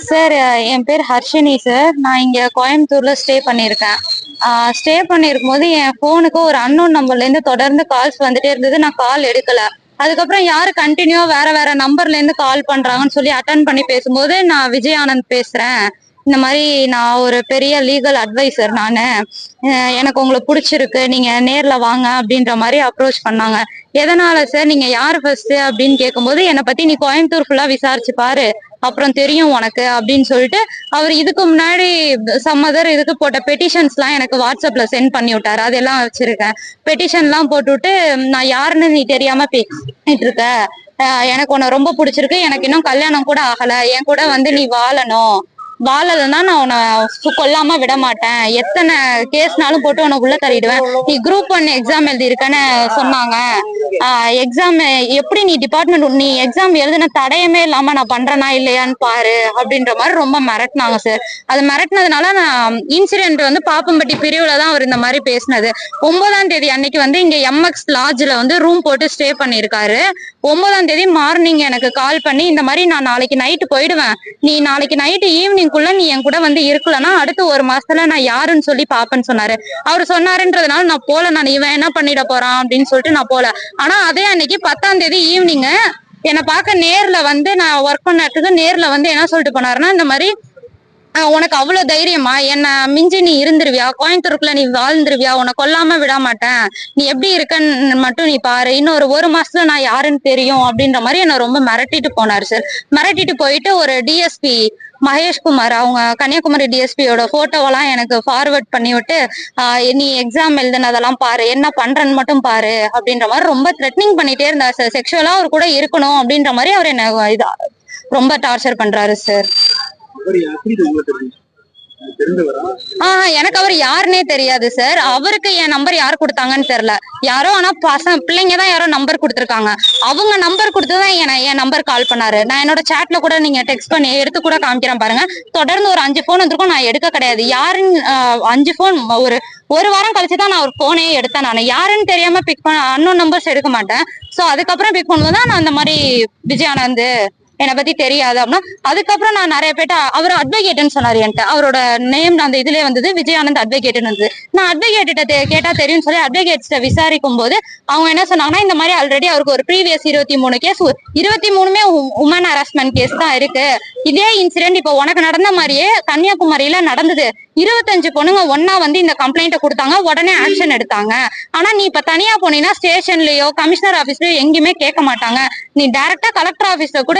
Sir, என் பேர் Harshini sir. நான் இங்க கோயம்புத்தூர்ல ஸ்டே பண்ணியிருக்கேன். ஸ்டே பண்ணிருக்கும் போது என் போனுக்கு ஒரு அன்னோன் நம்பர்ல இருந்து தொடர்ந்து கால்ஸ் வந்துட்டே இருந்தது. நான் கால் எடுக்கல. அதுக்கப்புறம் யாரு கண்டினியூவா வேற வேற நம்பர்ல இருந்து கால் பண்றாங்கன்னு சொல்லி அட்டன் பண்ணி பேசும்போது, நான் விஜய் ஆனந்த் பேசுறேன், இந்த மாதிரி நான் ஒரு பெரிய லீகல் அட்வைசர் நானு, எனக்கு உங்களை பிடிச்சிருக்கு, நீங்க நேர்ல வாங்க அப்படின்ற மாதிரி அப்ரோச் பண்ணாங்க. எதனால சார், நீங்க யாரு ஃபர்ஸ்ட் அப்படின்னு கேட்கும்போது, என்னை பத்தி நீ கோயம்புத்தூர் ஃபுல்லா விசாரிச்சு பாரு, அப்புறம் தெரியும் உனக்கு அப்படின்னு சொல்லிட்டு அவர் இதுக்கு முன்னாடி சம்மதர் இதுக்கு போட்ட பெட்டிஷன்ஸ் எல்லாம் எனக்கு வாட்ஸ்அப்ல சென்ட் பண்ணி விட்டாரு. அதெல்லாம் வச்சிருக்கேன். பெட்டிஷன் எல்லாம் போட்டுவிட்டு, நான் யாருன்னு நீ தெரியாம பேசிட்டு இருக்க, எனக்கு உன்னை ரொம்ப பிடிச்சிருக்கு, எனக்கு இன்னும் கல்யாணம் கூட ஆகல, என் கூட வந்து நீ வாழணும், வாழலைன்னா நான் உன்னை கொல்லாம விட மாட்டேன், எத்தனை கேஸ்னாலும் போட்டு உன்னை உள்ள தள்ளிடுவேன், நீ குரூப் 1 எக்ஸாம் எழுதி இருக்கன்னு சொன்னாங்க, எக்ஸாம் எப்படி நீ டிபார்ட்மெண்ட் நீ எக்ஸாம் எழுதுன தடையமே இல்லாம நான் பண்றேனா இல்லையான்னு பாரு அப்படின்ற மாதிரி ரொம்ப மிரட்டினாங்க சார். அது மிரட்டினதுனால நான் இன்சிடென்ட் வந்து பாப்பம்பட்டி பிரிவுல தான் அவர் இந்த மாதிரி பேசினது. 9ஆம் தேதி அன்னைக்கு வந்து இங்க எம்எக்ஸ் லாட்ஜ்ல வந்து ரூம் போட்டு ஸ்டே பண்ணிருக்காரு. 9ஆம் தேதி மார்னிங் எனக்கு கால் பண்ணி, இந்த மாதிரி நான் நாளைக்கு நைட்டு போயிடுவேன், நீ நாளைக்கு நைட்டு ஈவினிங்குள்ள நீ என் கூட வந்து இருக்கலன்னா அடுத்த ஒரு மாசத்துல நான் யாருன்னு சொல்லி பாப்பேன்னு சொன்னாரு. அவர் சொன்னாருன்றதுனால நான் போல, நான் இவன் என்ன பண்ணிட போறான் அப்படின்னு சொல்லிட்டு நான் போல. ஆனா அதே அன்னைக்கு 10ஆம் தேதி ஈவினிங் என்னை பார்க்க நேர்ல வந்து, நான் ஒர்க் பண்ண இடத்துக்கு நேர்ல வந்து என்ன சொல்லிட்டு போனாருன்னா, இந்த மாதிரி உனக்கு அவ்வளவு தைரியமா, என்ன மிஞ்சி நீ இருந்துருவியா, கோயம்புத்தூருக்குள்ள நீ வாழ்ந்துருவியா, உன்னை கொல்லாம விட மாட்டேன், நீ எப்படி இருக்கன்னு மட்டும் நீ பாரு, இன்னும் ஒரு மாசத்துல நான் யாருன்னு தெரியும் அப்படின்ற மாதிரி என்ன ரொம்ப மிரட்டிட்டு போனாரு சார். மிரட்டிட்டு போயிட்டு ஒரு டிஎஸ்பி மகேஷ்குமார், அவங்க கன்னியாகுமரி டிஎஸ்பியோட போட்டோவெல்லாம் எனக்கு ஃபார்வர்ட் பண்ணி விட்டு, நீ எக்ஸாம் எழுதுனதெல்லாம் பாரு, என்ன பண்றன்னு மட்டும் பாரு அப்படின்ற மாதிரி ரொம்ப த்ரெட்னிங் பண்ணிட்டே இருந்தாரு சார். செக்ஷுவலா அவர் கூட இருக்கணும் அப்படின்ற மாதிரி அவர் என்ன ரொம்ப டார்ச்சர் பண்றாரு சார். எனக்கு அவர் யாருன்னே தெரியாது சார். அவருக்கு என் நம்பர் யாரு கொடுத்தாங்கன்னு தெரியல. யாரோ, ஆனா பிள்ளைங்க தான் யாரோ நம்பர் கொடுத்துருக்காங்க. அவங்க நம்பர் கொடுத்துதான் என் நம்பர் கால் பண்ணாரு. நான் என்னோட சாட்ல கூட நீங்க டெக்ஸ்ட் பண்ணி எடுத்து கூட காமிக்கிறேன் பாருங்க. தொடர்ந்து ஒரு 5 போன் வந்திருக்கும், நான் எடுக்க கிடையாது. யாருன்னு 5 போன் ஒரு வாரம் கழிச்சுதான் நான் ஒரு போனே எடுத்தேன். நான் யாருன்னு தெரியாம பிக் பண்ண அன்னோன் நம்பர்ஸ் எடுக்க மாட்டேன். சோ அதுக்கப்புறம் பிக் பண்ணும்போதுதான் நான் அந்த மாதிரி விஜய் ஆனந்த் என்னை பத்தி தெரியாது அப்படின்னா, அதுக்கப்புறம் நான் நிறைய பேட்ட அவர் அட்வொகேட்னு சொன்னாரு. என்கிட்ட அவரோட நேம் அந்த இதுலயே வந்தது, விஜய் ஆனந்த் அட்வொகேட்னு வந்தது. நான் அட்வொகேட்ட கேட்டா தெரியும்னு சொல்லி அட்வொகேட்ஸ்ட விசாரிக்கும் போது அவங்க என்ன சொன்னாங்கன்னா, இந்த மாதிரி ஆல்ரெடி அவருக்கு ஒரு ப்ரீவியஸ் 23 கேஸ், 23மே உமன் ஹராஸ்மெண்ட் கேஸ் தான் இருக்கு. இதே இன்சிடென்ட் இப்போ உனக்கு நடந்த மாதிரியே கன்னியாகுமரியில நடந்தது. 25 பொண்ணுங்க ஒன்னா வந்து இந்த கம்ப்ளைண்ட்டை கொடுத்தாங்க, உடனே ஆக்ஷன் எடுத்தாங்க. ஆனா நீ இப்ப தனியா போனீங்கன்னா ஸ்டேஷன்லயோ கமிஷனர் ஆபீஸ்லயோ எங்கேயுமே கேட்க மாட்டாங்க. நீ டைரக்டா கலெக்டர் ஆபீஸ்ல கூட